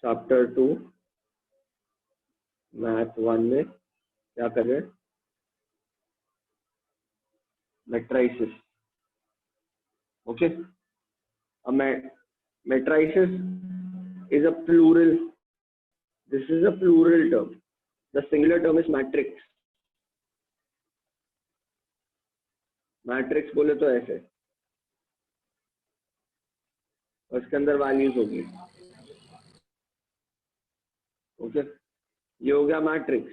Chapter 2 math 1 में क्या करें, मैट्रिसेस। ओके, अब matrices is a plural, this is a plural term, the singular term is matrix. Matrix बोले तो ऐसे, उसके अंदर वैल्यूज होगी। ओके, ये हो गया मैट्रिक्स।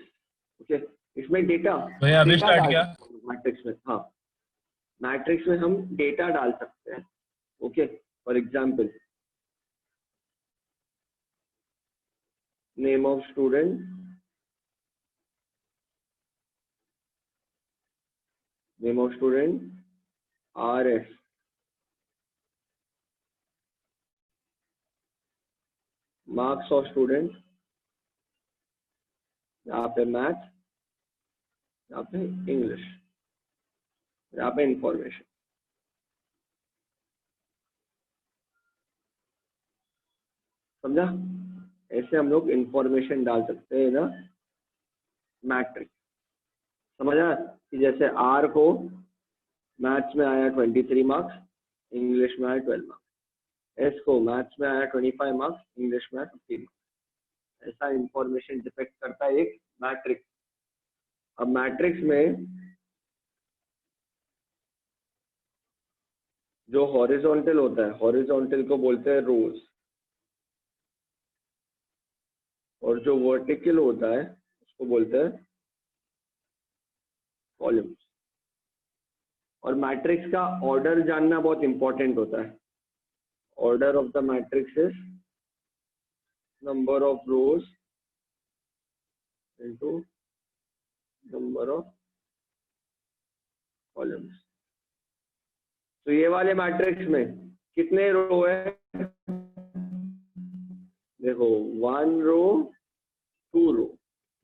ओके, इसमें डेटा अभी स्टार्ट किया मैट्रिक्स में। हाँ, मैट्रिक्स में हम डेटा डाल सकते हैं। Okay, for example name of student, name of student RS, marks of student, यहाँ पे मैथ, यहाँ पे इंग्लिश, यहाँ पे इंफॉर्मेशन। समझा? ऐसे हम लोग इंफॉर्मेशन डाल सकते हैं ना मैट्रिक्स। समझा कि जैसे R को मैथ्स में आया 23 मार्क्स, इंग्लिश में आया 12 मार्क्स। S को मैथ्स में आया 25 मार्क्स, इंग्लिश में आया 15 मार्क्स। ऐसा इंफॉर्मेशन डिपेक्ट करता है एक मैट्रिक्स। अब मैट्रिक्स में जो हॉरिजॉन्टल होता है, हॉरिजॉन्टल को बोलते हैं रोज, और जो वर्टिकल होता है उसको बोलते हैं कॉलम्स। और मैट्रिक्स का ऑर्डर जानना बहुत इंपॉर्टेंट होता है। Order of the matrix is number of rose into number of columns. तो ये वाले मैट्रिक्स में कितने रो है? देखो 1 रो 2 रो,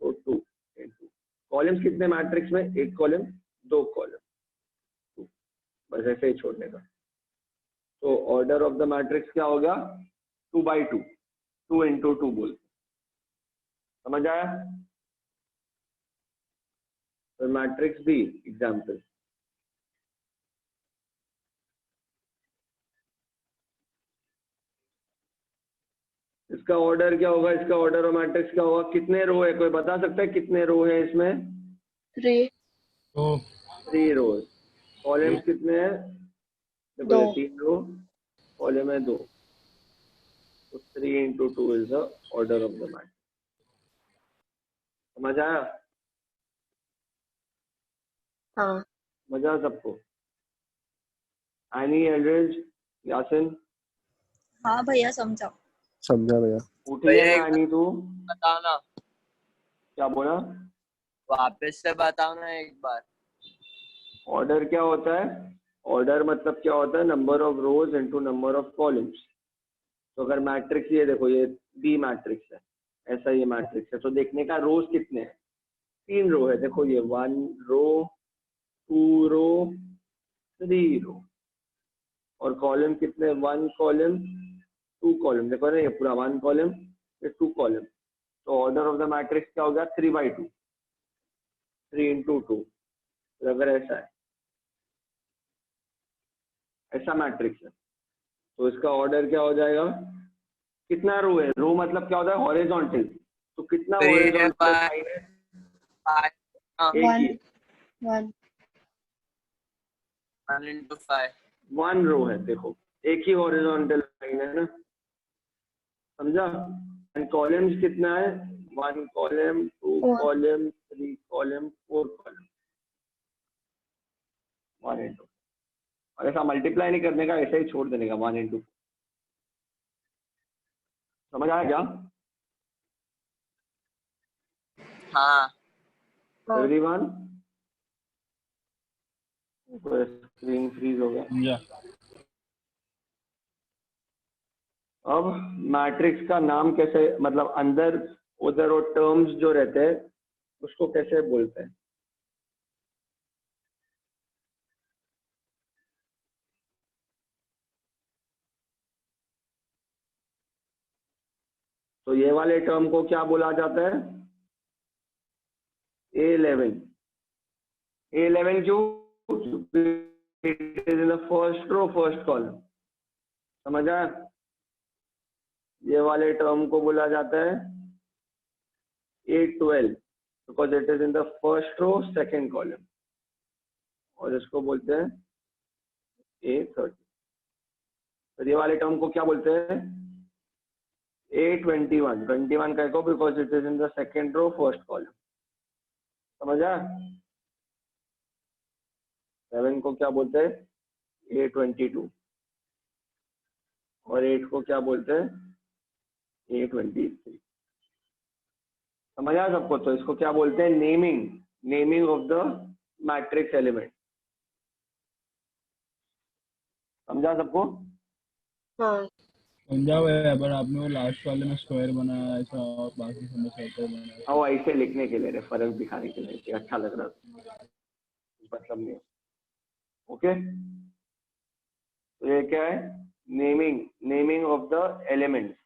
तो 2 इनटू कॉलम्स कितने मैट्रिक्स में? 1 कॉलम 2 कॉलम, बस ऐसे ही छोड़ने का। तो ऑर्डर ऑफ द मैट्रिक्स क्या होगा? 2 by 2, 2 into 2 बोलते। समझ आया? तो मैट्रिक्स भी एग्जाम्पल, इसका ऑर्डर क्या होगा? इसका ऑर्डर ऑफ मैट्रिक्स क्या होगा? कितने रो है? कोई बता सकता है कितने रो है इसमें? 3 रोज। कॉलम्स कितने हैं? देखो ये 3 रो, कॉलम है 2, तो 3 into 2 is the order of the matrix. समझ आया? हाँ। मजा सबको? Annie, Eldridge, Yasin? हाँ भैया समझा। समझा भैया। उठी है ना एनी? तू बताना, क्या बोला? वापस से बताओ ना एक बार। ऑर्डर क्या होता है? ऑर्डर मतलब क्या होता है? Number of rose into number of columns. तो अगर मैट्रिक्स, ये देखो ये बी मैट्रिक्स है, ऐसा ये मैट्रिक्स है, तो देखने का रोज कितने हैं? 3 रो है। देखो ये 1 रो 2 रो 3 रो, और कॉलम कितने? 1 कॉलम 2 कॉलम। देखो ना ये पूरा 1 कॉलम, ये 2 कॉलम। तो ऑर्डर ऑफ द मैट्रिक्स क्या हो गया? 3 by 2, 3 into 2। तो अगर ऐसा है, ऐसा मैट्रिक्स है, तो इसका ऑर्डर क्या हो जाएगा? कितना रो है? रो मतलब क्या होता है? हॉरिजॉन्टल। तो कितना हॉरिजॉन्टल लाइन है? एक ही, 1 into 5। 1 रो है। देखो एक ही हॉरिजॉन्टल लाइन है ना, समझा? एंड कॉलम्स कितना है? 1 column 2 column 3 column 4 column, 1 into। और ऐसा मल्टीप्लाई नहीं करने का, ऐसा ही छोड़ देने का, 1 into। समझ आया क्या? हाँ। एवरीवन? स्क्रीन फ्रीज हो गया। अब मैट्रिक्स का नाम कैसे, मतलब अंदर उधर वो टर्म्स जो रहते हैं उसको कैसे बोलते हैं? तो ये वाले टर्म को क्या बोला जाता है? A11. A11 क्यों? It is in the first row first column. समझ आया? ये वाले टर्म को बोला जाता है A12 because it is in the first row second column, और इसको बोलते हैं A13। तो ये वाले टर्म को क्या बोलते हैं? A21। 21 का को because it is in the second row first column. समझ आया? 7 को क्या बोलते हैं? A22। और 8 को क्या बोलते हैं? A23। समझ आया सबको? तो इसको क्या बोलते हैं? Naming of the matrix element. समझा सबको? हाँ समझा हुआ है, पर आपने वो लास्ट वाले में स्क्वायर बनाया ऐसा और बाकी सब में सर्कल बनाया। हाँ, वो ऐसे लिखने के लिए, रेफरेंस दिखाने के लिए, अच्छा लग रहा था, मतलब नहीं। ओके, तो ये क्या है? Naming of the elements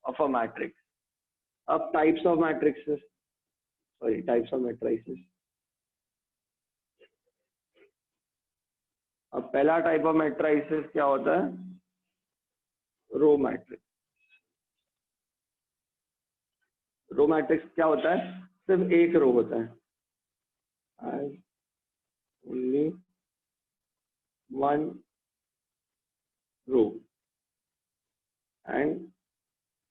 of a matrix. अब types of matrixes, sorry types of matrices. अब पहला टाइप ऑफ मैट्रिसेस क्या होता है? रो मैट्रिक्स। रो मैट्रिक्स क्या होता है? सिर्फ एक रो होता है, only one row and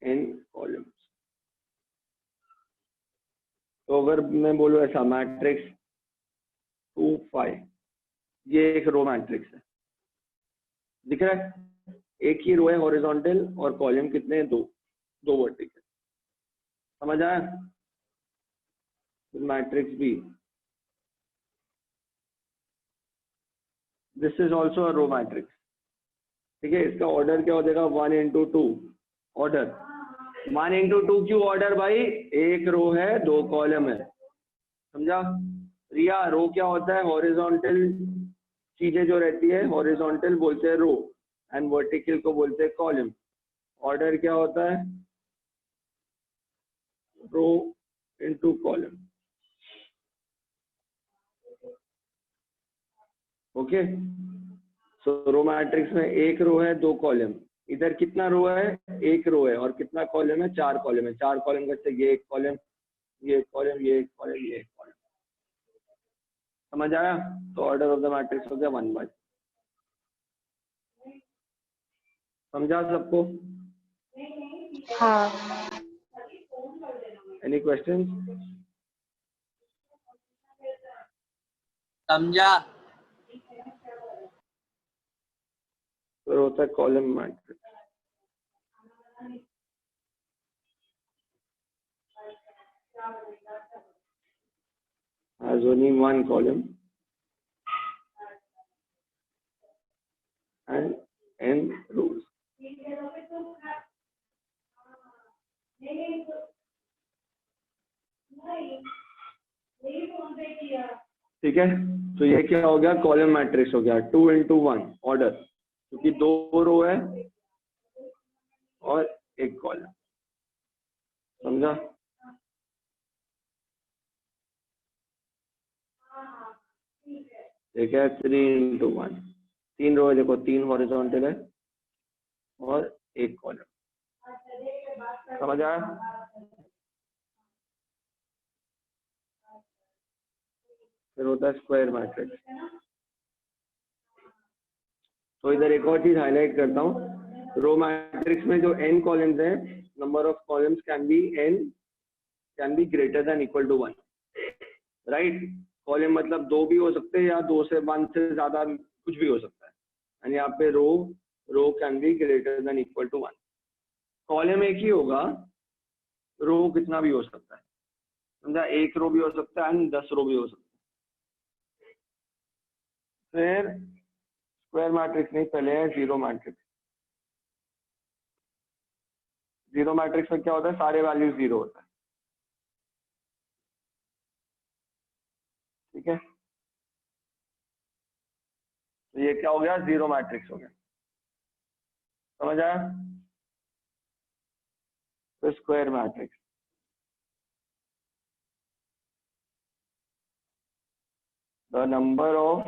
n columns. तो अगर मैं बोलूँ ऐसा मैट्रिक्स 2 5, ये एक रो मैट्रिक्स है, दिख रहा है? एक ही रो है हॉरिजॉन्टल और कॉलम कितने हैं? दो वर्टिकल। समझ आया? Matrix B, this is also a row matrix. ठीक है, इसका ऑर्डर क्या हो जाएगा? 1 into 2 ऑर्डर। 1 into 2 क्यों ऑर्डर भाई? एक रो है, 2 कॉलम है। समझा? रिया, रो क्या होता है? हॉरिजॉन्टल चीजें जो रहती है हॉरिजॉन्टल बोलते हैं रो, एंड वर्टिकल को बोलते हैं कॉलम। ऑर्डर क्या होता है? रो इनटू कॉलम। ओके, सो रो मैट्रिक्स में एक रो है, 2 कॉलम। इधर कितना रो है? एक रो है, और कितना कॉलम है? 4 कॉलम है। 4 कॉलम करते ये एक कॉलम, ये एक कॉलम, ये एक कॉलम, ये एक कॉलम। समझ आया? तो ऑर्डर ऑफ द मैट्रिक्स हो गया 1 by। समझा सबको? हाँ एनी क्वेश्चन? समझा। फिर होता है column matrix. has only one column and n rows। ठीक है, तो ये क्या हो गया? कॉलम मैट्रिक्स हो गया। 2 into 1 ऑर्डर, क्योंकि 2 रो है और एक कॉलम। समझा? ठीक है, 3 into 1, 3 रो है, देखो 3 हॉरिजॉन्टल है और एक कॉलम। समझ आया? फिर होता है स्क्वायर मैट्रिक्स। तो इधर एक और चीज हाईलाइट करता हूँ। रो मैट्रिक्स में जो n कॉलम्स हैं, number of columns can be greater than equal to 1, right? Column मतलब 2 भी हो सकते हैं या 2 से 1 से ज्यादा कुछ भी हो सकता है, एंड यहाँ पे row can be greater than equal to 1। Column एक ही होगा, रो कितना भी हो सकता है। समझा? एक रो भी हो सकता है एंड 10 रो भी हो सकता है। फिर स्क्वायर मैट्रिक्स नहीं, पहले है जीरो मैट्रिक्स। जीरो मैट्रिक्स में क्या होता है? सारे वैल्यूज 0 होता है। ठीक है, तो ये क्या हो गया? जीरो मैट्रिक्स हो गया। समझ आया? तो square matrix. The number of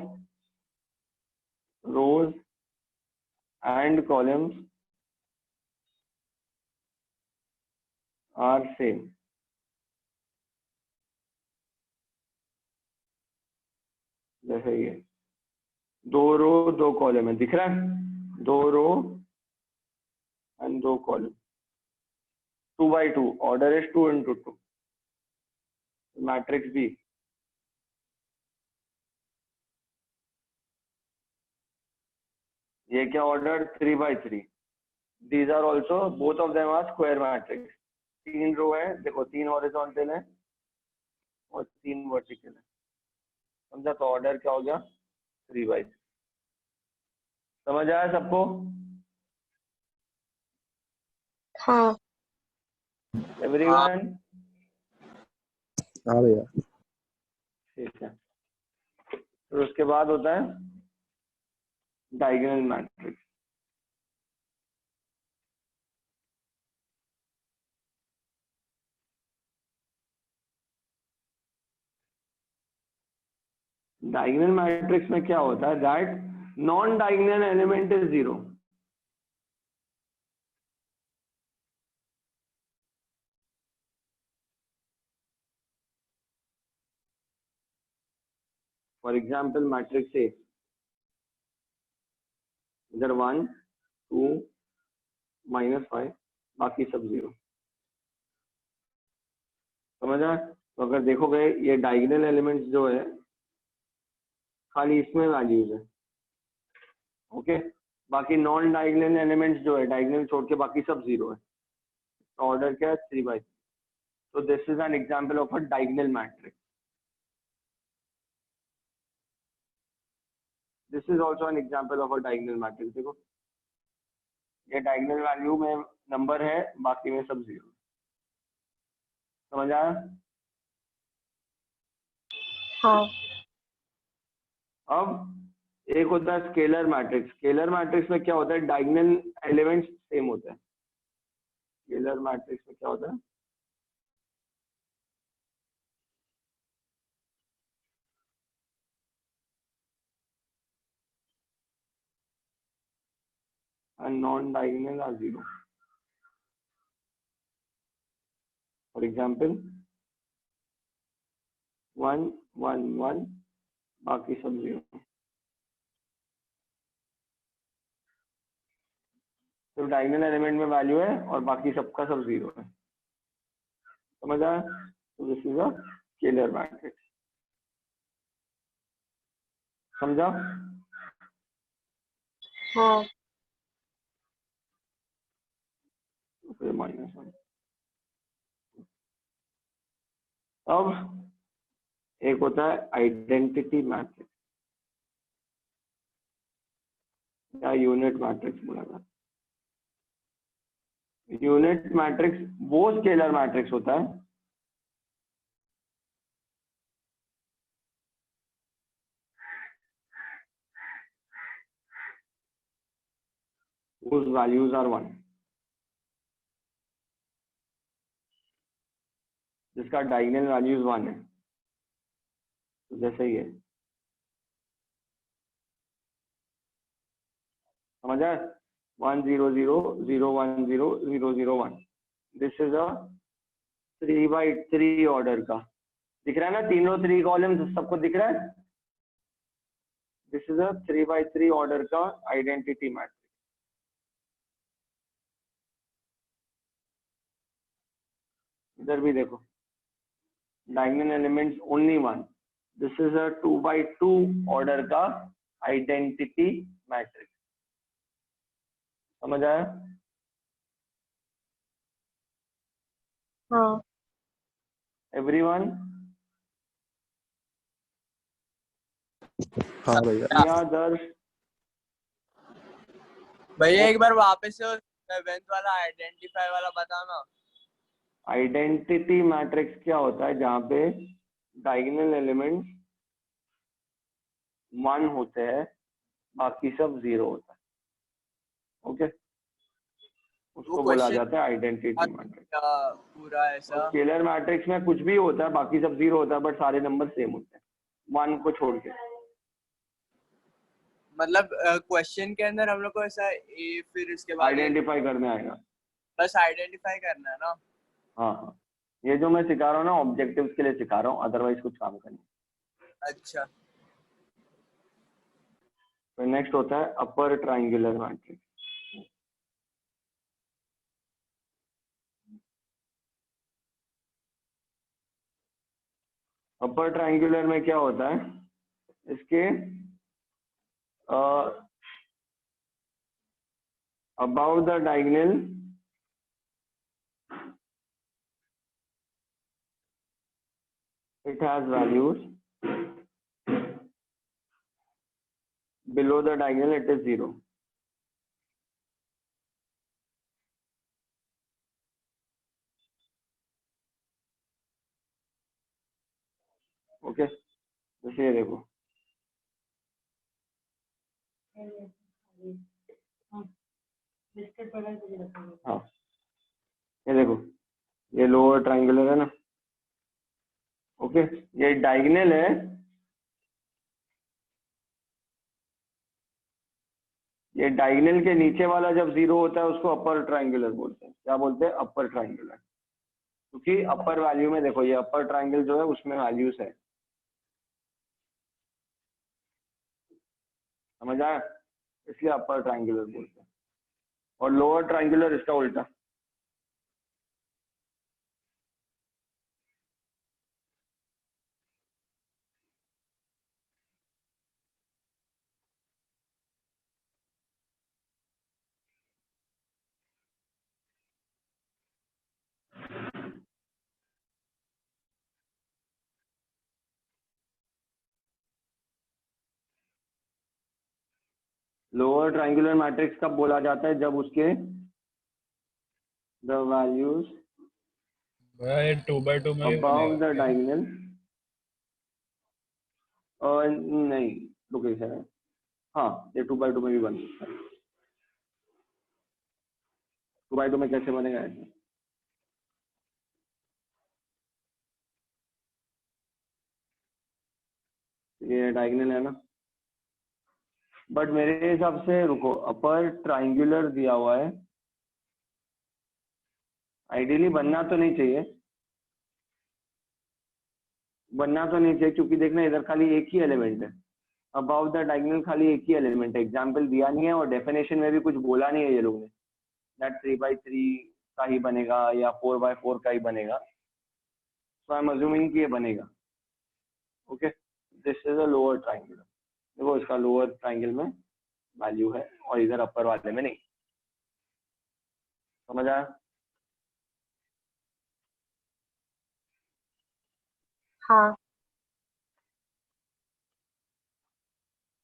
rows and columns are same. जैसे ये 2 रो 2 कॉलम है, दिख रहा है? 2 row and 2 column, 2 by 2, order is 2 into 2, matrix B. ये क्या order? 3 by 3। These are also, both of them are square matrix. 3 row है, देखो 3 हॉरिजॉन्टल है और 3 वर्टिकल है, समझा? तो ऑर्डर क्या हो गया? 3 by 3। समझ आया सबको? हाँ एवरीवन? हाँ भैया। ठीक है। फिर उसके बाद होता है डायगोनल मैट्रिक्स। डायगोनल मैट्रिक्स में क्या होता है? That non diagonal element is 0। For example matrix A, इधर 1 2 -5, बाकी सब 0। समझा? तो अगर देखोगे ये डायगोनल एलिमेंट्स जो है खाली इसमें वैल्यूज है, ओके? बाकी नॉन डायगोनल एलिमेंट्स जो है, डायगोनल छोड़ के बाकी सब 0 है। तो ऑर्डर क्या है? 3 by 3। तो this is an example of a diagonal matrix. This is also an example of a diagonal matrix. देखो ये डायगोनल वैल्यू में नंबर है, बाकी में सब 0। समझ आया? हाँ अब एक होता है स्केलर मैट्रिक्स। स्केलर मैट्रिक्स में क्या होता है? डायगोनल एलिमेंट्स सेम होते हैं। स्केलर मैट्रिक्स में क्या होता है? and non-diagonal are 0. For example, 1 1 1, बाकी सब 0। सिर्फ डायगोनल एलिमेंट में वैल्यू है और बाकी सबका सब 0 है। समझ आया? तो this is a scalar matrix. समझा? हाँ फिर -1। अब एक होता है आइडेंटिटी मैट्रिक्स या यूनिट मैट्रिक्स बोला जाता है। यूनिट मैट्रिक्स वो स्केलर मैट्रिक्स होता है whose values are 1, जिसका डायगोनल वैल्यूज 1 है। तो जैसे ये, समझ आया? 1 0 0 0 1 0 0 0 1। This is a 3 by 3 order का। दिख रहा है ना? 3 रो 3 कॉलम्स सबको दिख रहा है? This is a 3 by 3 order का आइडेंटिटी मैट्रिक्स। इधर भी देखो, diagonal elements only 1। This is a 2 by 2 order का आइडेंटिटी मैट्रिक्स। समझ आया? हाँ एवरीवन? हाँ भैया। या दर्श? भैया एक बार वापस से 7th वाला आइडेंटिफाई वाला बताओ ना। आइडेंटिटी मैट्रिक्स क्या होता है? जहाँ पे डायगोनल एलिमेंट्स 1 होते हैं, बाकी सब 0 होता है। ओके, उसको बोला जाता है आइडेंटिटी मैट्रिक्स। पूरा ऐसा स्केलर मैट्रिक्स में कुछ भी होता है, बाकी सब जीरो होता है, बट सारे नंबर सेम होते हैं, वन को छोड़ के। मतलब क्वेश्चन के अंदर हम लोग को ऐसा ए फिर इसके बाद आइडेंटिफाई करने आएगा, बस आइडेंटिफाई करना है ना। हाँ हाँ, ये जो मैं सिखा रहा हूँ ना ऑब्जेक्टिव्स के लिए सिखा रहा हूँ, अदरवाइज कुछ काम करना। अच्छा, तो नेक्स्ट होता है upper triangular matrix. Upper triangular में क्या होता है, इसके about the diagonal it has values, below the diagonal it is 0. Okay, जैसे ये देखो, हाँ ये देखो, ये लोअर ट्राइंगुलर है ना, ओके, ये डायगोनल है, ये डायगोनल के नीचे वाला जब 0 होता है उसको अपर ट्राइंगुलर बोलते हैं। क्या बोलते हैं? अपर ट्राइंगुलर, क्योंकि अपर वैल्यू में देखो, ये अपर ट्राइंगल जो है उसमें वैल्यूज है, समझ आया? इसलिए अपर ट्राइंगुलर बोलते हैं। और लोअर ट्राइंगुलर इसका उल्टा। लोअर ट्राइंगुलर मैट्रिक्स कब बोला जाता है? जब उसके द वैल्यूज ये 2x2 में भी अबाउट द बनेगा क्या? डायगोनल, नहीं लोकेशन है, हाँ ये 2x2 में भी बन सकता है। 2x2 में कैसे बनेगा ऐसे? ये डायगोनल है ना, बट मेरे हिसाब से रुको, अपर ट्राइंगुलर दिया हुआ है, आइडियली बनना तो नहीं चाहिए, बनना तो नहीं चाहिए, क्योंकि देखना इधर खाली एक ही एलिमेंट है, अबाउट द डायगोनल खाली एक ही एलिमेंट है, एग्जाम्पल दिया नहीं है और डेफिनेशन में भी कुछ बोला नहीं है ये लोग ने, दैट 3x3 का ही बनेगा या 4x4 का ही बनेगा, सो आई एम अज्यूमिंग कि ये बनेगा। Okay, this is a lower triangular, देखो इसका लोअर ट्राइंगल में वैल्यू है और इधर अपर वाले में नहीं, समझ आया? हाँ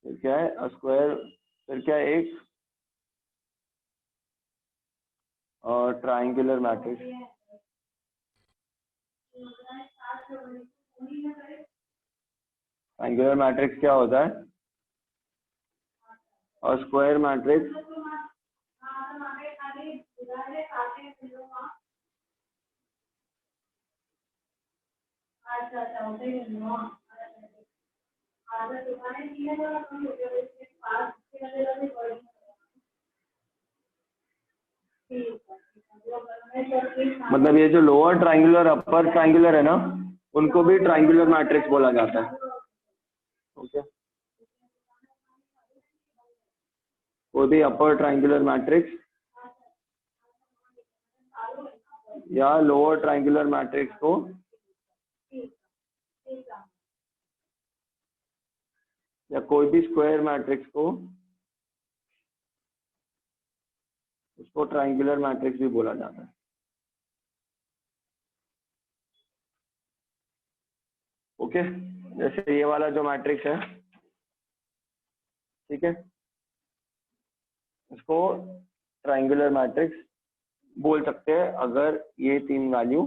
फिर क्या है स्क्वायर, फिर क्या है एक ट्राइंगुलर मैट्रिक्स। ट्राइंगुलर मैट्रिक्स क्या होता है? और स्क्वायर मैट्रिक्स मतलब ये जो लोअर ट्राइंगुलर अपर ट्राइंगुलर है ना, उनको भी ट्राइंगुलर मैट्रिक्स बोला जाता है। ओके, वो भी अपर ट्राइंगुलर मैट्रिक्स या लोअर ट्राइंगुलर मैट्रिक्स को या कोई भी स्क्वायर मैट्रिक्स को उसको ट्राइंगुलर मैट्रिक्स भी बोला जाता है। ओके, जैसे ये वाला जो मैट्रिक्स है, ठीक है, इसको ट्राइंगुलर मैट्रिक्स बोल सकते हैं अगर ये तीन वैल्यू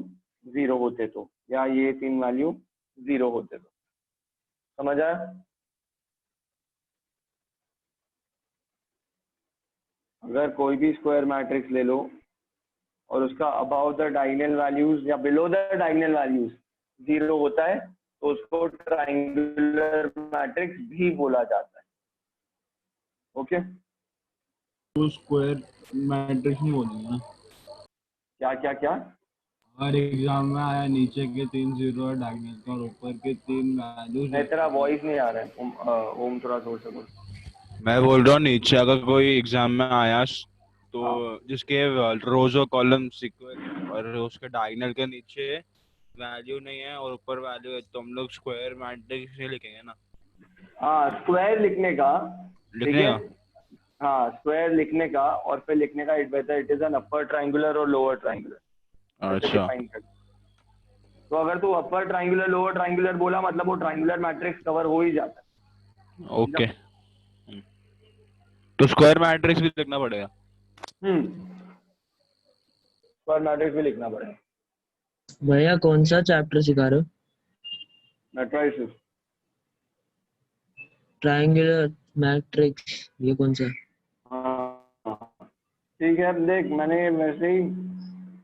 0 होते तो, या ये तीन वैल्यू 0 होते तो, समझ आया? अगर कोई भी स्क्वायर मैट्रिक्स ले लो और उसका अबाउ द डायगोनल वैल्यूज या बिलो द डायगोनल वैल्यूज 0 होता है तो उसको ट्राइंगुलर मैट्रिक्स भी बोला जाता है। ओके तो स्क्वायर मैट्रिक्स नहीं बोलेंगे ना? क्या क्या क्या? हर एग्जाम में आया नीचे के 3 0 और डायगोनल का और ऊपर के 3 वैल्यूज। नहीं, तेरा वॉइस नहीं आ रहा है। ओम थोड़ा जोर से बोल। मैं बोल रहा हूँ नीचे अगर कोई एग्जाम में आया तो हाँ। जिसके रोज और कॉलम इक्वल और उसके डायगोनल के नीचे वैल्यू नहीं है और ऊपर वैल्यू है तो हम लोग स्क्वायर मैट्रिक्स से लिखेंगे ना? हाँ, स्क्वायर लिखने का, ठीक लिखने है। का। हाँ, स्क्वायर लिखने का और फिर लिखने का it is an upper triangular और लोअर ट्राइंगुलर, ऐसे अच्छा डिफाइन कर। तो अगर तू अपर ट्राइंगुलर लोअर ट्राइंगुलर बोला मतलब वो ट्राइंगुलर मैट्रिक्स कवर हो ही जाता है। ओके तो स्क्वायर मैट्रिक्स भी लिखना पड़ेगा। स्क्वायर मैट्रिक्स भी लिखना पड़ेगा। भैया कौन सा चैप्टर सिखा रहे हो? मैट्रिसेस। ट्रायंगुलर मैट्रिक्स, ये कौन सा? हाँ ठीक है, अब देख मैंने वैसे ही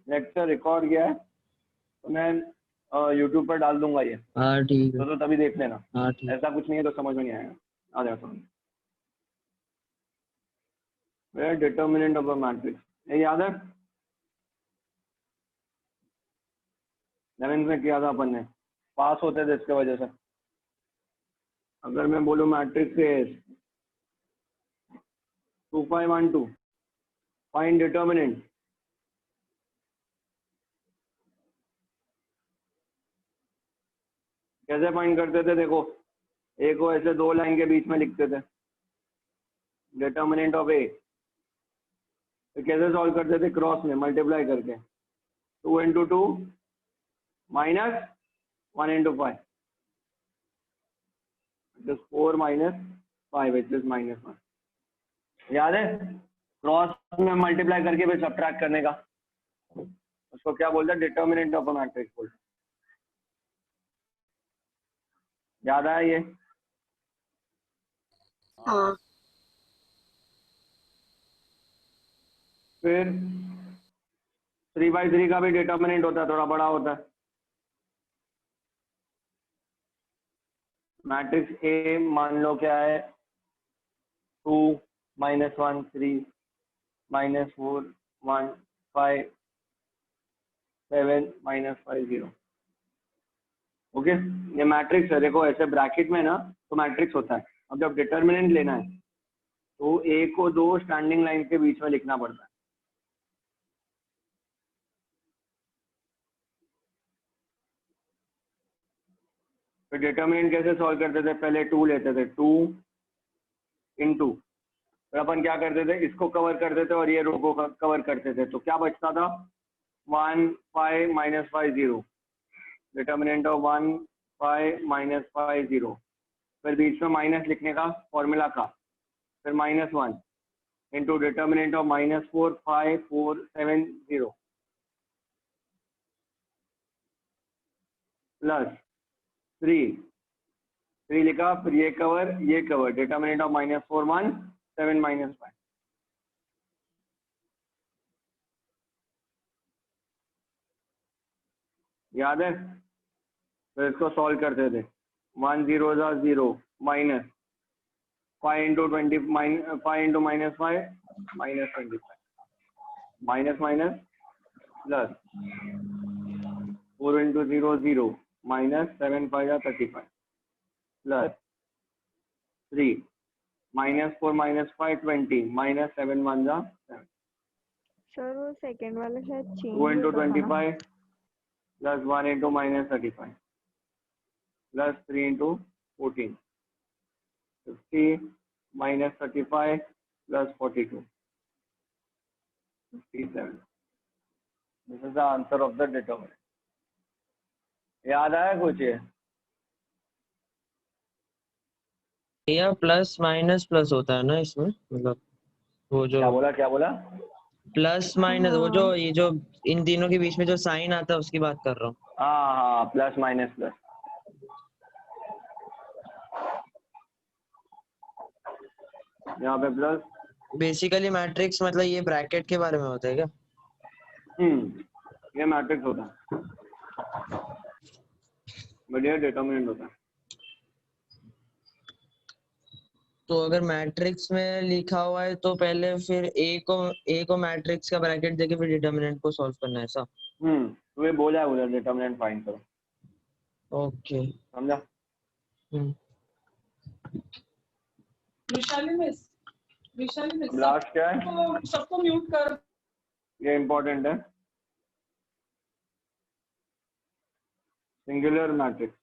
लेक्चर रिकॉर्ड किया है तो मैं यूट्यूब पर डाल दूंगा ये, हाँ ठीक है। तो तभी देख लेना। हाँ ठीक है। ऐसा कुछ नहीं है तो समझ में नहीं आएगा, आ जाएगा समझ। Where determinant of a matrix, ये याद है 11th में किया था अपन ने, पास होते थे इसके वजह से। अगर मैं बोलूँ मैट्रिक्स इज 2512 फाइंड डिटर्मिनेंट, कैसे फाइंड करते थे? देखो ए को ऐसे 2 लाइन के बीच में लिखते थे, डिटर्मिनेंट ऑफ ए। तो कैसे सॉल्व करते थे? क्रॉस में मल्टीप्लाई करके 2 into 2 minus 1 into 5, which is 4 minus 5, which is -1। याद है? क्रॉस में मल्टीप्लाई करके फिर सब्ट्रैक्ट करने का, उसको क्या बोलते हैं? डिटर्मिनेंट ऑफ अ मैट्रिक्स बोलते हैं। याद आया ये? हाँ। फिर 3/3 का भी डिटर्मिनेंट होता है, थोड़ा बड़ा होता है। मैट्रिक्स ए मान लो क्या है, 2 -1 3 -4 1 5 7 -5 0। ओके, ये मैट्रिक्स है। देखो ऐसे ब्रैकेट में ना तो मैट्रिक्स होता है। अब जब डिटर्मिनेंट लेना है तो ए को 2 स्टैंडिंग लाइन के बीच में लिखना पड़ता है। तो डिटर्मिनेंट कैसे सॉल्व करते थे? पहले 2 लेते थे, 2 into, फिर अपन क्या करते थे? इसको कवर करते थे और ये रो को कवर करते थे, तो क्या बचता था? 1 5 -5 0, डिटर्मिनेंट ऑफ 1 5 -5 0। फिर बीच में माइनस लिखने का फॉर्मूला का, फिर -1 इंटू डिटर्मिनेंट ऑफ -4 5 4 7 0 प्लस 3 लिखा, फिर ये कवर डिटर्मिनेंट ऑफ -4 1 7 -5। याद है? फिर इसको सॉल्व करते थे, 1 0 0 minus 5 into 20 5 into -5 -25 minus minus plus 4 into 0 0 minus 7 5 35 plus 3 -4 -5 20 minus 7 1 7। Sir वो सेकंड वाला शायद चेंज 2 into होता था ना? 25 plus 1 into -35 plus 3 into 14 50 minus 35 plus 42 57। This is the answer of the determinant। याद आया कुछ ये? या प्लस माइनस प्लस होता है ना इसमें, मतलब वो जो क्या बोला? प्लस माइनस, वो जो ये जो इन तीनों के बीच में जो साइन आता है उसकी बात कर रहा हूँ। हाँ, प्लस माइनस प्लस। यहाँ पे प्लस। बेसिकली मैट्रिक्स मतलब ये ब्रैकेट के बारे में होता है क्या? ये मैट्रिक्स होता है, बढ़िया डिटर्मिनेंट होता है। तो अगर मैट्रिक्स में लिखा हुआ है तो पहले फिर ए को मैट्रिक्स का ब्रैकेट देके फिर डिटर्मिनेंट को सॉल्व करना है ऐसा? तो ये बोला है उधर डिटर्मिनेंट फाइंड करो। ओके समझा? विशाली मिस लास्ट क्या है? सबको म्यूट कर। ये इंपॉर्टेंट है, सिंगुलर मैट्रिक्स।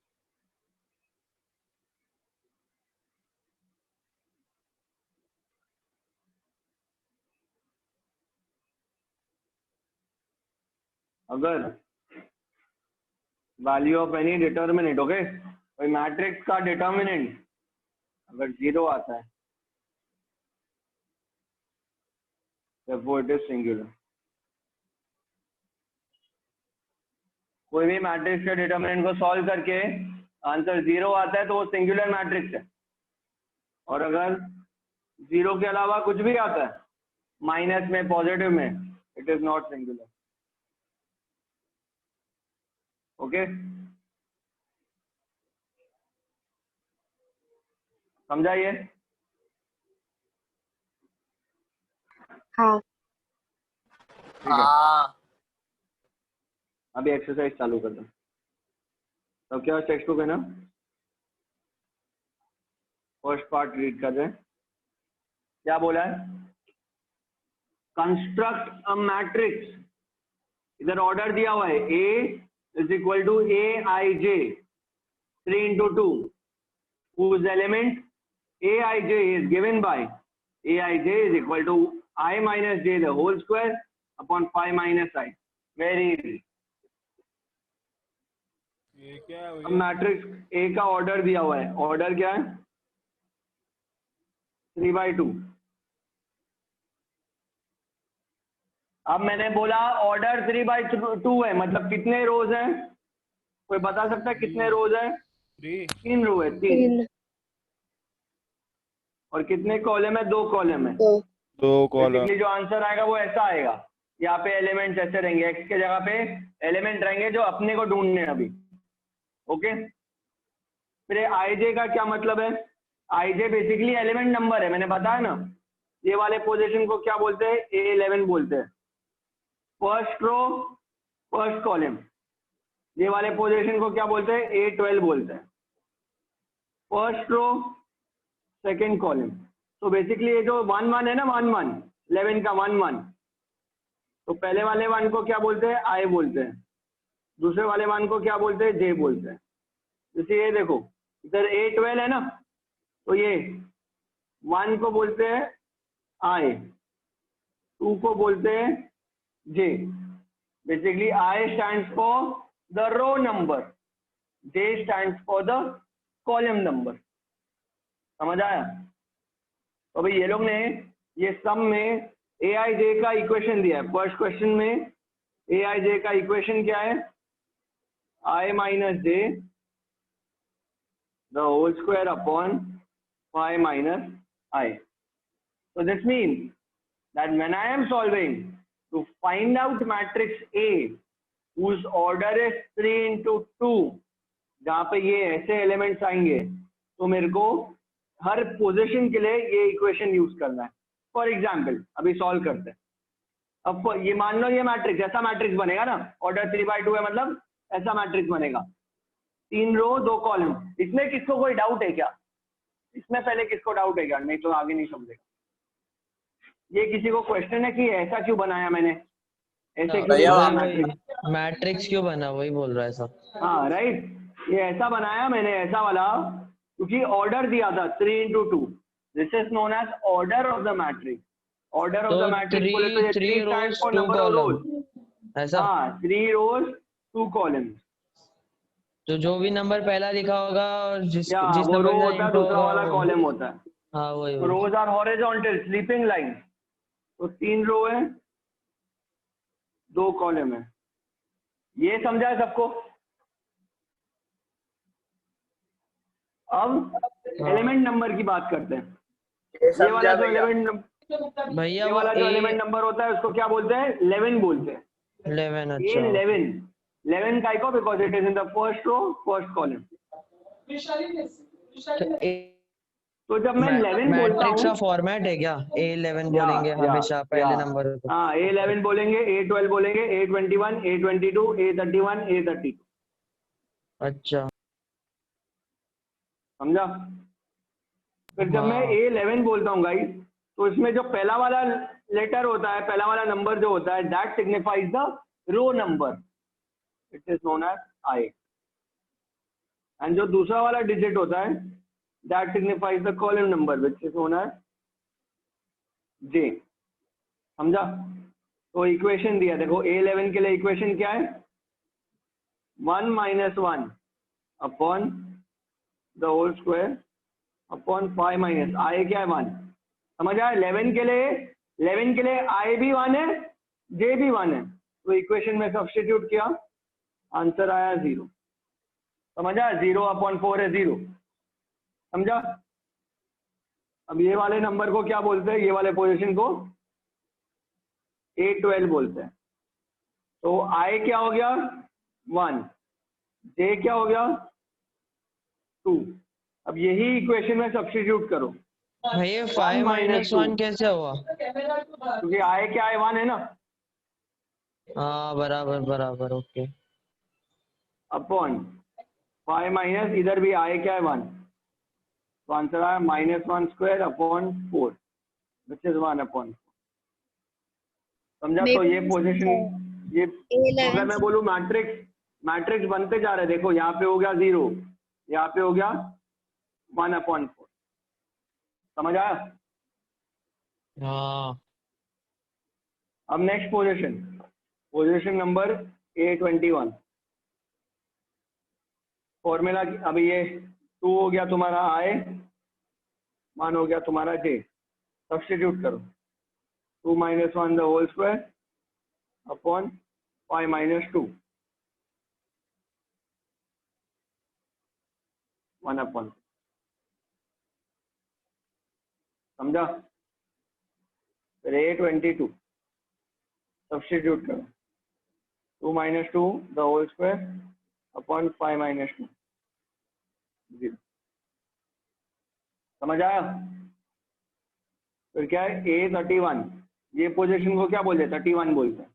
अगर value of any determinant, okay, कोई मैट्रिक्स का डिटर्मिनेंट अगर 0 आता है therefore it is singular। कोई भी मैट्रिक्स के डिटर्मिनेंट को सॉल्व करके आंसर 0 आता है तो वो सिंगुलर मैट्रिक्स है, और अगर 0 के अलावा कुछ भी आता है माइनस में पॉजिटिव में, it is not singular. Okay, समझा ये? हाँ ठीक है, हाँ अभी एक्सरसाइज चालू कर दो। तो क्या टेक्स्ट बुक है ना, फर्स्ट पार्ट रीड कर रहे हैं। क्या बोला है? कंस्ट्रक्ट अ मैट्रिक्स, इधर ऑर्डर दिया हुआ है A is equal to Aij 3 into 2 whose element Aij is given by Aij is equal to I minus j the whole square upon phi minus I। Very easy. ये क्या है अब matrix A का order दिया हुआ है, order क्या है? 3/2। अब मैंने बोला ऑर्डर 3/2 है, मतलब कितने रोज हैं? कोई बता सकता है कितने रोज है? 3 रो है, 3। और कितने कॉलम है? 2 कॉलम है। 2 बेसिकली जो आंसर आएगा वो ऐसा आएगा, यहाँ पे एलिमेंट्स ऐसे रहेंगे, एक्स के जगह पे एलिमेंट रहेंगे जो अपने को ढूंढने हैं अभी। ओके, फिर आई जे का क्या मतलब है? आई जे बेसिकली एलिमेंट नंबर है, मैंने बताया ना। ये वाले पोजीशन को क्या बोलते हैं? A11 बोलते हैं। फर्स्ट रो फर्स्ट कॉलम, ये वाले पोजीशन को क्या बोलते हैं? A12 बोलते हैं। First row second column. तो बेसिकली ये जो 1 1 है ना, 1 1 11 का 1 1, तो पहले वाले 1 को क्या बोलते हैं? I बोलते हैं। दूसरे वाले 1 को क्या बोलते हैं? J बोलते हैं। जैसे ये देखो, इधर A12 है ना, तो ये 1 को बोलते हैं I, 2 को बोलते हैं J। Basically I stands for the row number, J stands for the column number। समझ आया? तो भाई ये लोग ने ये सम में Aij का इक्वेशन दिया है। फर्स्ट क्वेश्चन में Aij का इक्वेशन क्या है? I minus j the whole square upon phi minus I। So this means that when I am solving to find out matrix A whose order is 3 into 2, जहाँ पे ये ऐसे elements आएंगे, तो मेरे को हर पोजीशन के लिए ये इक्वेशन यूज करना है। फॉर एग्जाम्पल अभी सॉल्व करते हैं। अब ये मान लो ये मैट्रिक्स, ऐसा मैट्रिक्स बनेगा ना, ऑर्डर 3/2 है, मतलब ऐसा मैट्रिक्स बनेगा, 3 रो 2 कॉलम। इसमें किसको कोई डाउट है क्या? इसमें पहले किसको डाउट है क्या? नहीं तो आगे नहीं समझेगा। ये किसी को क्वेश्चन है कि ऐसा क्यों बनाया मैंने, ऐसे क्यों बनाया मैट्रिक्स? मैट्रिक्स क्यों बना, वही बोल रहा है सब। हाँ राइट, ये ऐसा बनाया मैंने, ऐसा वाला, क्योंकि ऑर्डर दिया था 3 into 2। This is known as order of the matrix. Order of the matrix बोले तो ये 3 stands for number of rows। ऐसा? हाँ, 3 rows 2 columns। तो जो भी नंबर पहला लिखा होगा और जिस वो नंबर रो का होता है, इंटू दूसरा वाला कॉलम होता है। हाँ वही तो रोज आर हॉरिजॉन्टल स्लीपिंग लाइन, तो 3 रो है 2 कॉलम है। ये समझा है सबको? अब एलिमेंट नंबर की बात करते हैं। ये वाला जो एलिमेंट भैया ये वाला जो एलिमेंट नंबर होता है उसको क्या बोलते हैं? 11 बोलते हैं। 11 A अच्छा 11 काय को because it is in the first row first column. तो जब मैं 11 बोलता मैट्रिक्स का हूँ फॉर्मेट है क्या? A11 बोलेंगे हमेशा पहले नंबर को। हाँ A11 बोलेंगे, A12 बोलेंगे, A21, A22, A31, A32. अच्छा समझा? फिर जब मैं हाँ। A11 बोलता हूँ गाइस, तो इसमें जो पहला वाला लेटर होता है, पहला वाला नंबर जो होता है, that signifies the row number, it is known as I. And जो दूसरा वाला डिजिट होता है, that signifies the column number which is known as J. समझा? तो इक्वेशन दिया, देखो A11 के लिए इक्वेशन क्या है? 1 - 1 upon the whole square upon 5 minus I क्या है 1. समझ आया? 11 के लिए I भी 1 है, J भी 1 है, तो इक्वेशन में सब्स्टिट्यूट किया, आंसर आया 0. समझ आया? 0/4 है 0. समझा? अब ये वाले नंबर को क्या बोलते हैं? ये वाले पोजीशन को A12 बोलते हैं. तो I क्या हो गया 1, J क्या हो गया 2. अब यही इक्वेशन में सब्स्टिट्यूट करो. भैया 5 - 1 कैसे हुआ? क्योंकि I क्या है 1 है ना, हाँ बराबर बराबर ओके। अपॉन 5 माइनस इधर भी I क्या है 1, तो आंसर आया -1 स्क्वायर अपॉन 4 विच इज 1/4. समझा? तो ये पोजीशन, ये अगर मैं बोलूँ मैट्रिक्स बनते जा रहे, देखो यहाँ पे हो गया 0, यहाँ पे हो गया 1/4. समझ आया? हाँ अब next position number A21. Formula अभी ये 2 हो गया तुम्हारा I, 1 हो गया तुम्हारा J. सब्स्टिट्यूट करो. 2 - 1 द होल स्क्वायर अपॉन 5 - 2 1/. समझा? फिर A22 सब्स्टिट्यूट करो. 2 - 2 द होल स्क्वायर अपॉन 5 - 2 0. समझ आया? फिर क्या है A31, ये पोजीशन को क्या बोलते हैं 31 बोलते हैं.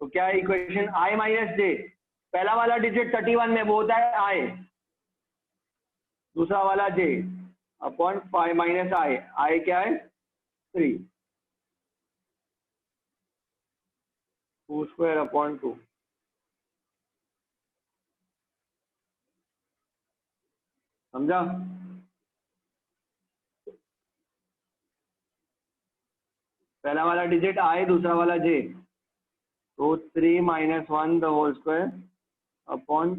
तो क्या है इक्वेशन? I - J. पहला वाला डिजिट 31 में वो होता है I, दूसरा वाला J अपॉन 5 - I क्या है 3, 2 स्क्वायर अपॉन 2. समझा? पहला वाला डिजिट I, दूसरा वाला J, तो 3 - 1 the whole square upon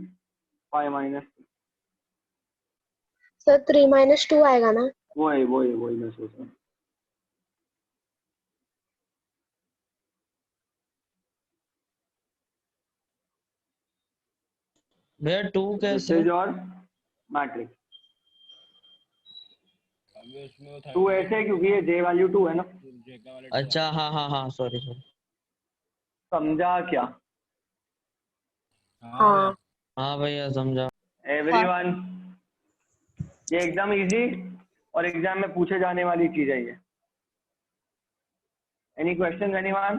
5 - 2. Sir 3 - 2 आएगा ना? वही मैं सोच रहा हूँ. भैया 2 दिस कैसे? Is your matrix. अभी उसमें वो 2 ऐसे है क्योंकि ये J वैल्यू 2 है ना. J का वाला अच्छा हाँ हाँ हाँ सॉरी सॉरी। समझा क्या हाँ हाँ भैया समझा। एवरीवन? ये एकदम इजी और एग्जाम में पूछे जाने वाली चीज है ये. Any question anyone?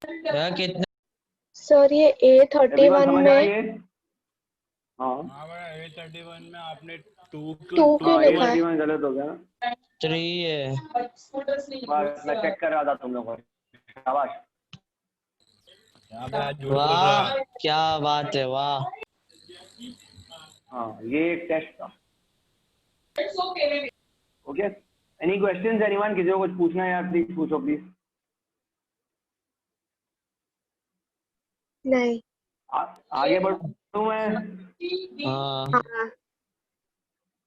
भैया कितने? सर ये एवरीवन A31 समझ आया में ये? हाँ हाँ भाई A31 में आपने 2 2 क्यों लिखा है? A31 गलत हो गया ना. 3 है। बस मैं चेक कर रहा था तुम लोगों को. शाबाश. क्या भाई झूठ बोल रहा वाह है? क्या बात है वाह। हाँ ये एक टेस्ट था. ओके. Any question anyone? किसी को कुछ पूछना है यार प्लीज पूछो प्लीज. नहीं। आगे बढ़ूं मैं. हाँ हाँ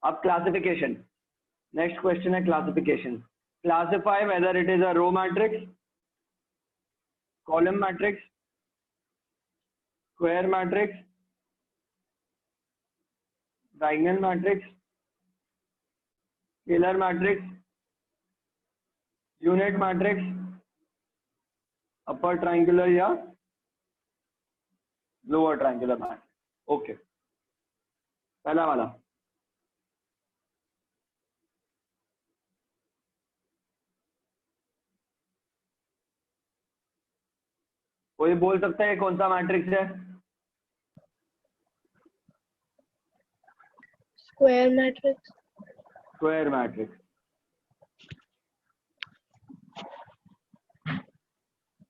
अब क्लासिफिकेशन. नेक्स्ट क्वेश्चन है classification. Classify whether it is a row matrix, column matrix, square matrix, diagonal matrix, scalar matrix, unit matrix, upper triangular या लोअर ट्रायंगुलर मैट्रिक्स। ओके, पहला वाला कोई बोल सकता है कौन सा मैट्रिक्स है? Square matrix. Square matrix.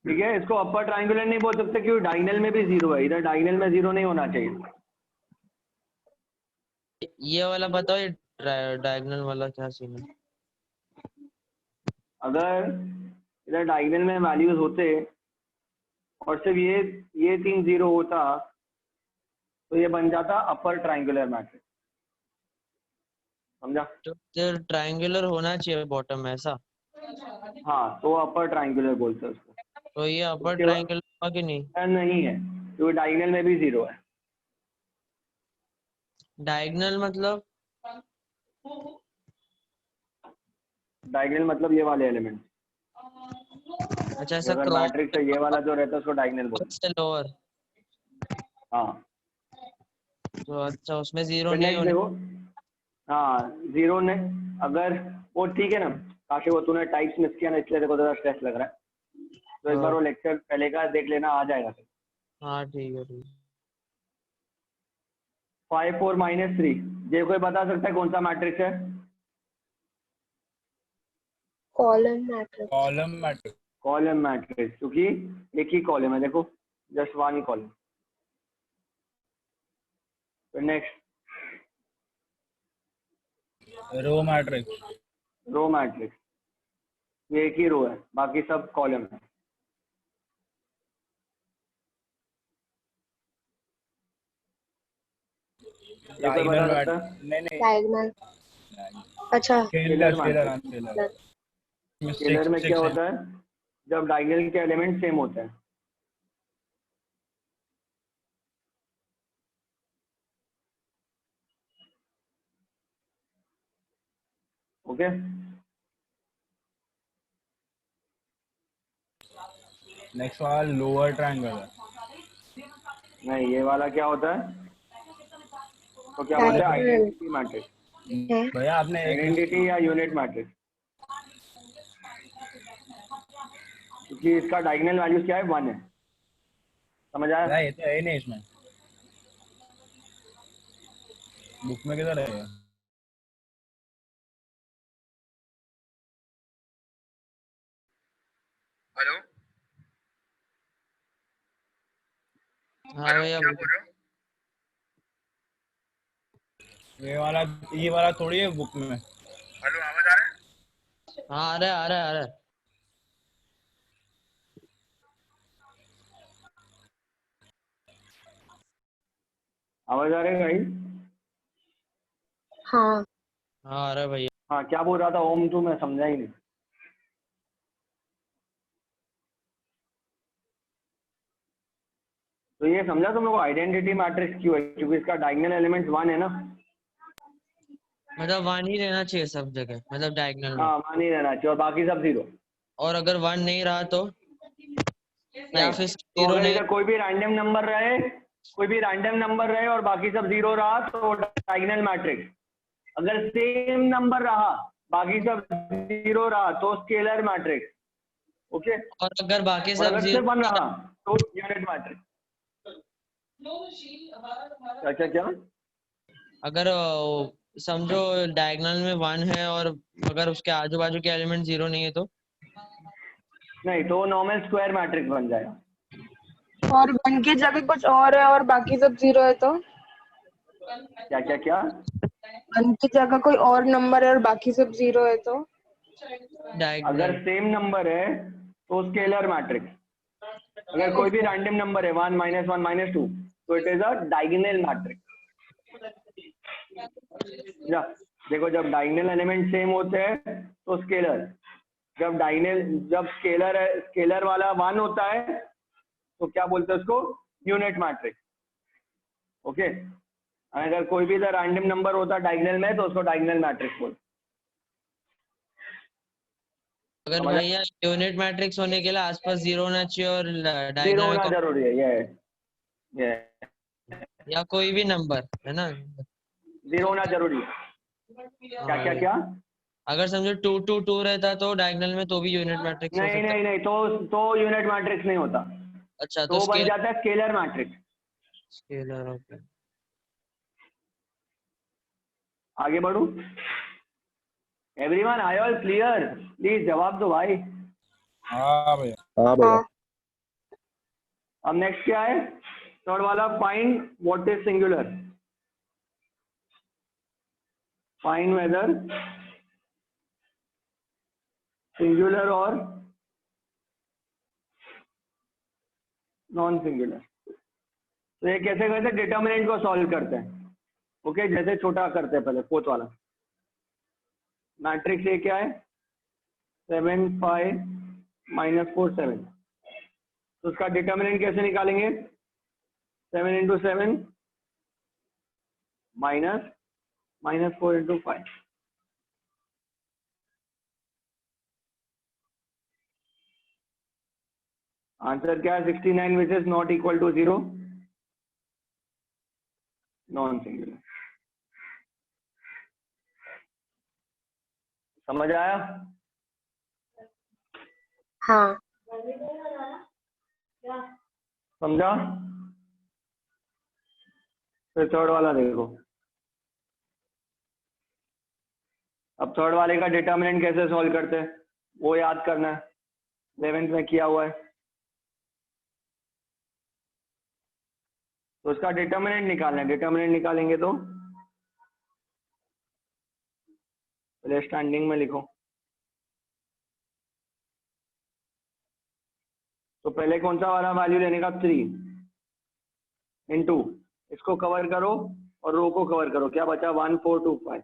ठीक है, इसको अपर ट्रायंगुलर नहीं बोल सकते क्योंकि डायगोनल में भी जीरो है, इधर डायगोनल में जीरो नहीं होना चाहिए। ये वाला बताओ, ये डायगोनल वाला क्या सीन है? अगर इधर डायगोनल में वैल्यूज होते और सिर्फ ये तीन जीरो होता तो ये बन जाता अपर ट्रायंगुलर मैट्रिक्स। समझा? तो फिर ट्रायंगुलर होना चाहिए बॉटम में ऐसा? हाँ, तो अपर ट्रायंगुलर बोलते हैं उसको। तो ये अपर उसके बाद ट्रायंगुलर होगा कि नहीं? नहीं है क्योंकि डायगोनल में भी जीरो है। डायगोनल मतलब? डायगोनल मतलब ये वाले एलिमेंट। अच्छा, ऐसा अगर क्रॉस मैट्रिक्स है ये वाला जो रहता है उसको डायगोनल बोलते से लोअर। हैं। हाँ, तो अच्छा, उसमें जीरो फिर नहीं नेक्स्ट होने? देखो। हाँ, जीरो ने अगर वो ठीक है ना, काशी वो तूने टाइप्स मिस किया ना इसलिए देखो ज़रा स्ट्रेस लग रहा है, तो एक बार वो लेक्चर पहले का देख लेना, आ जाएगा फिर। हाँ ठीक है, ठीक है। 5 4 -3 ये कोई बता सकता है कौन सा मैट्रिक्स है? Column matrix. Column matrix. Column matrix, क्योंकि एक ही कॉलम है, देखो जस्ट वन ही कॉलम। फिर next row matrix. Row matrix, ये एक ही रो है बाकी सब कॉलम है। ये कोई बता सकता है? नहीं डायगोनल। अच्छा। स्केलर स्केलर स्केलर स्केलर में क्या होता है? जब डायगोनल के एलिमेंट सेम होते हैं। ओके, नेक्स्ट वाला लोअर ट्रायंगल। नहीं ये वाला क्या होता है? तो क्या बोलते हैं? Diagonal identity matrix. है। भैया आपने एक आइडेंटिटी या यूनिट मैट्रिक्स, क्योंकि इसका डायगोनल वैल्यूज क्या है? 1 है। समझ आया? भैया ये तो है ही नहीं इसमें, बुक में किधर है? हेलो हाँ भैया, क्या बोल रहे हो? ये वाला थोड़ी है बुक में। हेलो, आवाज आ रहा है? हाँ आ रहा है, आ रहा है, आ रहा है। आवाज आ रही है भाई? हाँ। हाँ आ रहा है भैया। हाँ, क्या बोल रहा था ओम? तू मैं समझा ही नहीं। तो ये समझा तुम लोग आइडेंटिटी मैट्रिक्स क्यों है? क्योंकि इसका डायगोनल एलिमेंट्स 1 है ना। मतलब वन ही रहना चाहिए सब जगह, मतलब डायगोनल में। हाँ, 1 ही रहना चाहिए और बाकी सब जीरो। और अगर वन नहीं रहा तो? या नहीं, फिर तो जीरो अगर नहीं? इधर कोई भी रैंडम नंबर रहे और बाकी सब जीरो रहा तो डायगोनल मैट्रिक्स। अगर सेम नंबर रहा बाकी सब जीरो रहा तो स्केलर मैट्रिक्स। ओके, और अगर बाकी और सब अगर जीरो? सिर्फ 1 रहा तो यूनिट मैट्रिक्स। क्या क्या क्या? अगर समझो डायगोनल में वन है और अगर उसके आजू बाजू के एलिमेंट जीरो नहीं है तो? नहीं, तो नॉर्मल स्क्वायर मैट्रिक्स बन जाएगा। और वन की जगह कुछ और है और बाकी सब जीरो है तो? क्या क्या क्या? वन की जगह कोई और नंबर है और बाकी सब जीरो है तो? अगर डायगोनल। सेम नंबर है तो स्केलर मैट्रिक्स। अगर कोई भी रैंडम नंबर है 1 -1 -2 तो it is a diagonal matrix. देखो, जब डायगोनल एलिमेंट सेम होते हैं तो स्केलर, जब स्केलर वाला 1 होता है तो क्या बोलते हैं उसको? Unit matrix. ओके, अगर कोई भी इधर रैंडम नंबर होता है डायगोनल में तो उसको डायगोनल मैट्रिक्स बोलते हैं। अगर समझ आया? भैया यूनिट मैट्रिक्स होने के लिए आसपास जीरो होना चाहिए और जीरो डायगोनल होना में जरूरी है, ये या कोई भी नंबर है ना। जीरो होना जरूरी है। क्या क्या हाँ, क्या? अगर समझो 2 2 2 रहता तो डायगोनल में तो भी यूनिट मैट्रिक्स हो नहीं सकता। नहीं नहीं, तो यूनिट मैट्रिक्स नहीं होता, अच्छा, तो तो बन स्केलर जाता है स्केलर मैट्रिक्स। Scalar okay. आगे बढ़ू? Everyone I all clear? Please जवाब दो भाई। हाँ भैया। हाँ अब नेक्स्ट क्या है? थर्ड वाला, find what is singular. Find weather singular और नॉन सिंगुलर। तो ये कैसे करते हैं? डिटर्मिनेंट को सॉल्व करते हैं। ओके, जैसे छोटा करते हैं पहले, फोर्थ वाला मैट्रिक्स। ये क्या है? 7 5 -4 7। तो उसका डिटर्मिनेंट कैसे निकालेंगे? 7 × 7 -4 × 5। आंसर क्या है? 69 which is not equal to 0, non singular. समझ आया? हाँ समझा? फिर थर्ड वाला देखो। अब थर्ड वाले का डिटर्मिनेंट कैसे सॉल्व करते हैं वो याद करना है, 11th में किया हुआ है। तो उसका डिटर्मिनेंट निकालना है। डिटर्मिनेंट निकालेंगे तो पहले स्टैंडिंग में लिखो। तो पहले कौन सा वाला वैल्यू लेने का? 3 × इसको कवर करो और रो को कवर करो। क्या बचा? 1 4 2 5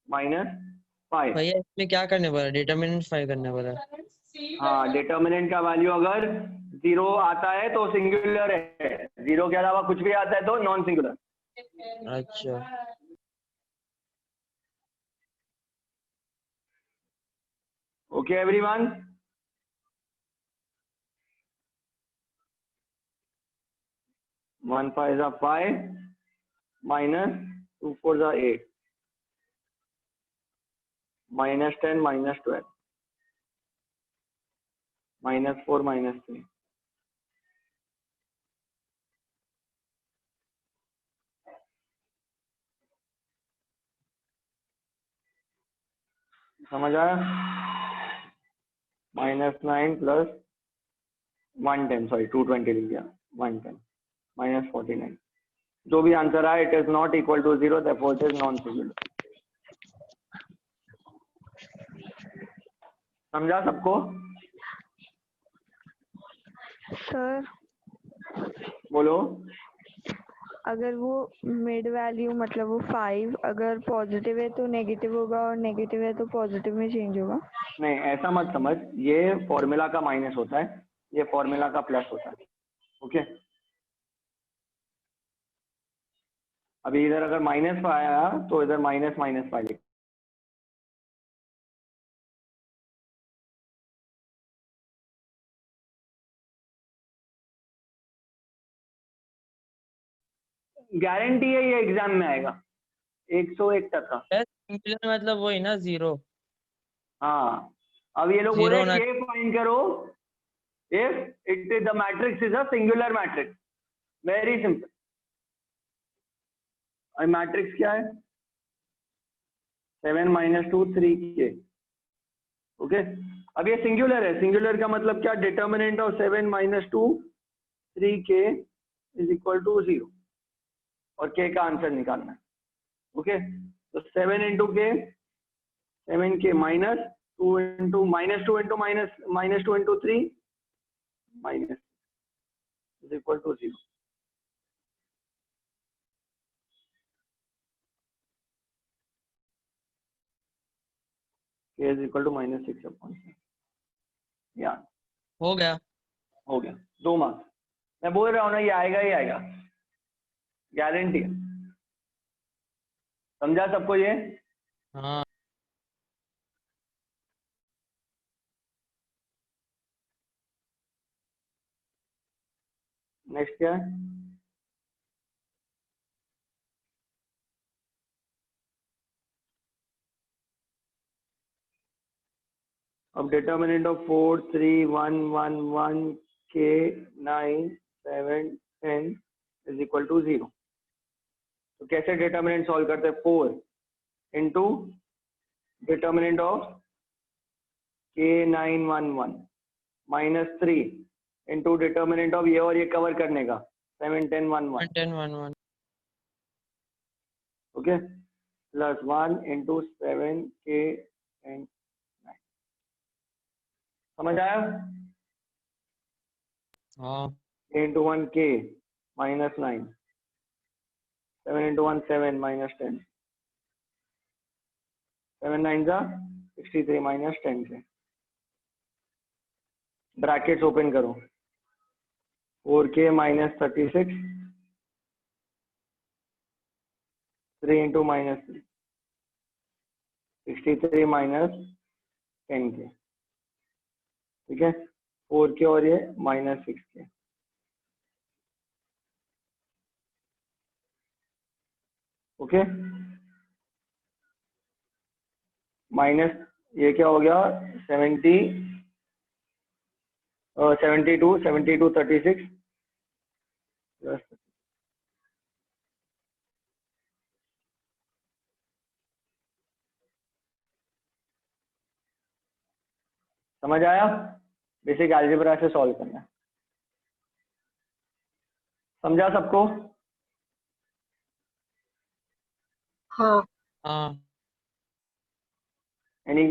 -5। भैया इसमें क्या करने बोला? डिटरमिनेंट 5 करने बोला। हाँ, डिटर्मिनेंट का वैल्यू अगर 0 आता है तो सिंगुलर है, 0 के अलावा कुछ भी आता है तो नॉन सिंगुलर। अच्छा, ओके एवरीवन? -1 5 -2 4 8 -10 -12 -4 -3। समझ आया? -9 + 110, सॉरी 220 लिख दिया, 110 -49। जो भी आंसर आया, it is not equal to 0, therefore it is non singular. समझा सबको? सर बोलो। अगर वो मिड वैल्यू मतलब वो 5 अगर पॉजिटिव है तो नेगेटिव होगा और नेगेटिव है तो पॉजिटिव में चेंज होगा। नहीं, ऐसा मत समझ, ये फॉर्मूला का माइनस होता है, ये फॉर्मूला का प्लस होता है। ओके, अभी इधर अगर -5 आया तो इधर -5 लिख। गारंटी है ये एग्जाम में आएगा 101 तक का। सिंगुलर मतलब वही ना, 0। हाँ, अब ये लोग बोल रहे Zero हैं ये फाइंड करो if it is the matrix is a singular matrix. Very simple. और मैट्रिक्स क्या है? 7 -2 3 के। ओके, अब ये सिंगुलर है। सिंगुलर का मतलब क्या? डिटर्मिनेंट ऑफ 7 -2 3 के इज इक्वल टू 0 और के का आंसर निकालना है। ओके, तो 7 × के, 7 के -2 × -2 × -2 × 3 minus is equal to 0। k is equal to -6/7। या हो गया। हो गया, 2 मार्क्स। मैं बोल रहा हूँ ना, ये आएगा ही आएगा, गारंटी है। समझा सबको ये? हाँ नेक्स्ट क्या है? अब determinant of 4 3 1 1 1 k 9 7 10 is equal to 0। तो कैसे डिटर्मिनेंट सॉल्व करते हैं? 4 into determinant of k 9 1 1 minus 3 into determinant of ये और ये कवर करने का 7 10 1 1 10 1 1 ओके प्लस 1 इंटू 7 k 10 9। समझ आया? हाँ into 1 k minus 9 7 into 1 7 minus 10 7 9 जा 63 माइनस 10 के ब्रैकेट्स ओपन करो 4k minus 36 3 into minus 3 63 minus 10 के ठीक है 4k और ये माइनस 6k ओके माइनस ये क्या हो गया 72 36 प्लस समझ आया? बेसिक अलजेब्रा से सॉल्व करना है। समझा सबको? हाँ हाँ एनी